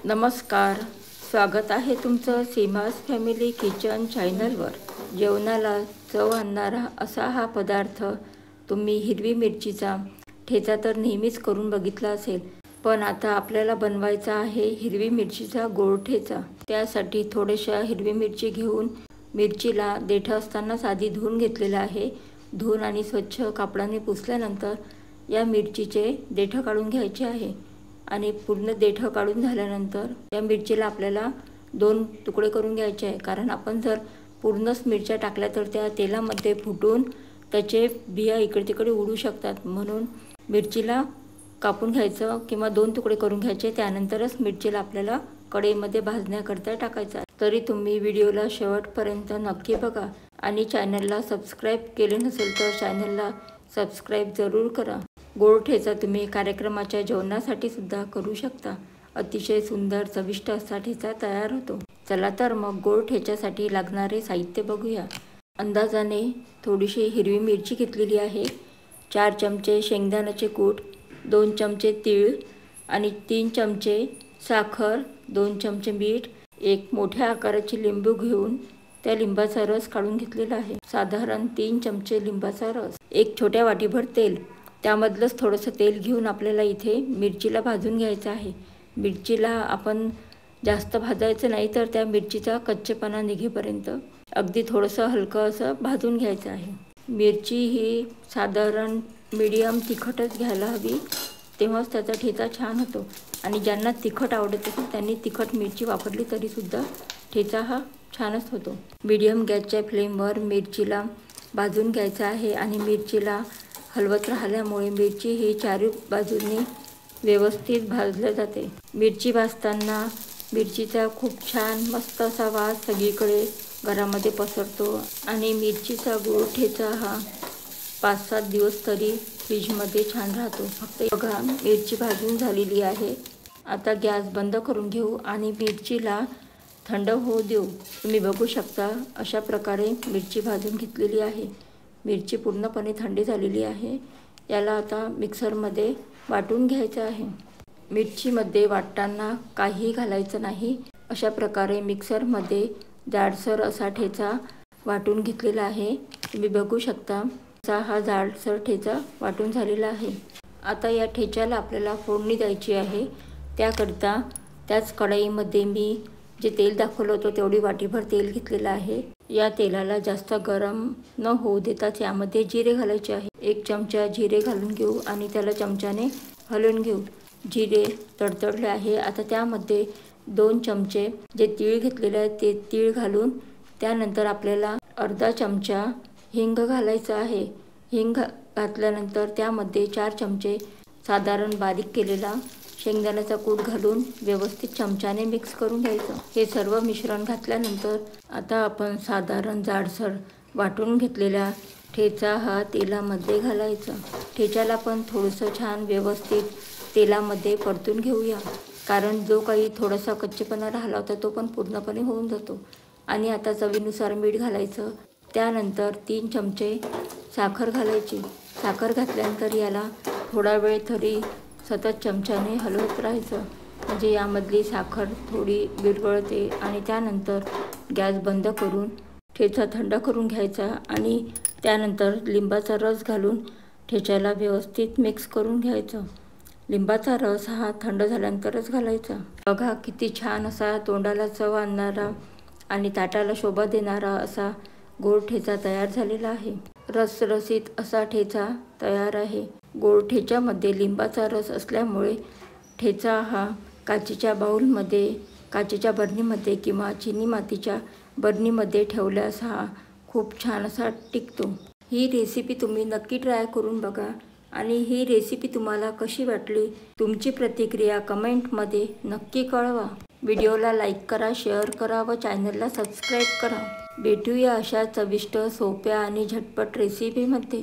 नमस्कार, स्वागत आहे तुमचं सीमास फॅमिली किचन चॅनलवर। जेवणाला चव आणणारा असा हा पदार्थ तुम्ही हिरवी मिरचीचा ठेचा तर नेहमीच करून बघितला असेल, पण आता आपल्याला बनवायचा आहे हिरवी मिरचीचा गोड ठेचा। त्यासाठी थोड्याशा हिरवी मिरची घेऊन मिरचीला देठ असतानाच आधी धुवून घेतलेला आहे। धुवून आणि स्वच्छ कापडाने पुसल्यानंतर या मिरचीचे देठ काढून घ्यायचे आहे आणि पूर्ण देठ काढून झाल्यानंतर या मिरचीला आपल्याला 2 तुकडे करून घ्यायचे आहे, कारण आपण जर पूर्णच मिरच्या टाकल्या तर त्या तेलामध्ये फुटून त्याचे बिया इकडे तिकडे उडू शकतात। म्हणून मिरचीला कापून घ्यायचं किंवा 2 तुकडे करून घ्यायचे, त्यानंतरच मिरचीला आपल्याला कढईमध्ये भाजण्याकरता टाकायचा। तरी तुम्ही व्हिडिओला शेवटपर्यंत नक्की बघा आणि चॅनलला सबस्क्राईब केले नसेल तर चॅनलला सबस्क्राईब जरूर करा। गोड ठेचा तुम्ही कार्यक्रमाच्या जेवणासाठी सुद्धा करू शकता। अतिशय सुंदर चविष्ट असा ठेचा तयार होतो। चला तर मग गोड ठेच्यासाठी लागणारे साहित्य बघूया। अंदाजाने थोडीशी हिरवी मिरची घेतलेली आहे, 4 चमचे शेंगदाण्याचे कूट, 2 चमचे तीळ आणि 3 चमचे साखर, 2 चमचे मीठ, एक मोठ्या आकाराची लिंबू घेऊन त्या लिंबाचा रस काढून घेतलेला आहे। साधारण 3 चमचे लिंबाचा रस, एक छोट्या वाटीभर तेल, त्यामधलंच थोडंसं तेल घेऊन आपल्याला इथे मिरचीला भाजून घ्यायचं आहे। मिरचीला आपण जास्त भाजायचं नाही, तर त्या मिरचीचा कच्चेपणा निघेपर्यंत अगदी थोडंसं हलकं असं भाजून घ्यायचं आहे। मिरची ही साधारण मीडियम तिखटच घ्यायला हवी, तेव्हाच त्याचा ठेचा छान होतो। आणि ज्यांना तिखट आवडत असेल त्यांनी तिखट मिरची वापरली तरीसुद्धा ठेचा हा छानच होतो। मीडियम गॅसच्या फ्लेमवर मिरचीला भाजून घ्यायचं आहे आणि मिरचीला हलवत राहिल्यामुळे मिरची ही चारी बाजूंनी व्यवस्थित भाजली जाते। मिरची भाजताना मिरचीचा खूप छान मस्त असा वास सगळीकडे घरामध्ये पसरतो आणि मिरचीचा गोड ठेचा हा 5-7 दिवस तरी फ्रीजमध्ये छान राहतो। फक्त बघा, मिरची भाजून झालेली आहे। आता गॅस बंद करून घेऊ आणि मिरचीला थंड होऊ देऊ। तुम्ही बघू शकता अशा प्रकारे मिरची भाजून घेतलेली आहे। मिरची पूर्णपणे थंडी झालेली आहे। याला आता मिक्सरमध्ये वाटून घ्यायचं आहे। मिरचीमध्ये वाटताना काही घालायचं नाही। अशा प्रकारे मिक्सरमध्ये जाडसर असा ठेचा वाटून घेतलेला आहे। तुम्ही बघू शकता हा जाडसर ठेचा वाटून झालेला आहे। आता या ठेच्याला आपल्याला फोडणी द्यायची आहे। त्याकरिता त्याच कढईमध्ये मी जे तेल दाखवलं होतं तेवढी वाटीभर तेल घेतलेलं आहे। या तेलाला जास्त गरम न होऊ देताच यामध्ये जिरे घालायचे आहे। 1 चमचा जिरे घालून घेऊ आणि त्याला चमच्याने हलवून घेऊ। जिरे तडतडले आहे। आता त्यामध्ये 2 चमचे जे तीळ घेतलेले आहेत ते तीळ घालून त्यानंतर आपल्याला अर्धा चमचा हिंग घालायचा आहे। हिंग घातल्यानंतर त्यामध्ये 4 चमचे साधारण बारीक केलेला शेंगदाण्याचा कूट घालून व्यवस्थित चमच्याने मिक्स करून घ्यायचं। हे सर्व मिश्रण घातल्यानंतर आता आपण साधारण जाडसर वाटून घेतलेला ठेचा हा तेलामध्ये घालायचा। ठेच्याला पण थोडंसं छान व्यवस्थित तेलामध्ये परतून घेऊया, कारण जो काही थोडासा कच्चेपणा राहिला होता तो पण पूर्णपणे होऊन जातो। आणि आता चवीनुसार मीठ घालायचं। त्यानंतर 3 चमचे साखर घालायची। साखर घातल्यानंतर याला थोडा वेळ तरी सतत चमच्याने हलवत राहायचं, म्हणजे यामधली साखर थोडी विरघळते। आणि त्यानंतर गॅस बंद करून ठेचा थंड करून घ्यायचा आणि त्यानंतर लिंबाचा रस घालून ठेच्याला व्यवस्थित मिक्स करून घ्यायचं। लिंबाचा रस हा थंड झाल्यानंतरच घालायचा। बघा किती छान असा तोंडाला चव आणणारा आणि ताटाला शोभा देणारा असा गोड ठेचा तयार झालेला आहे। रसरशीत असा ठेचा तयार आहे। गोड ठेच्यामध्ये लिंबाचा रस असल्यामुळे ठेचा हा काचेच्या बाउलमध्ये, काचेच्या बरणीमध्ये किंवा चिनी मातीच्या बरणीमध्ये ठेवल्यास हा खूप छान असा टिकतो। ही रेसिपी तुम्ही नक्की ट्राय करून बघा आणि ही रेसिपी तुम्हाला कशी वाटली तुमची प्रतिक्रिया कमेंटमध्ये नक्की कळवा। व्हिडिओला लाईक करा, शेअर करा व चॅनलला सबस्क्राईब करा। भेटूया अशा चविष्ट, सोप्या आणि झटपट रेसिपीमध्ये।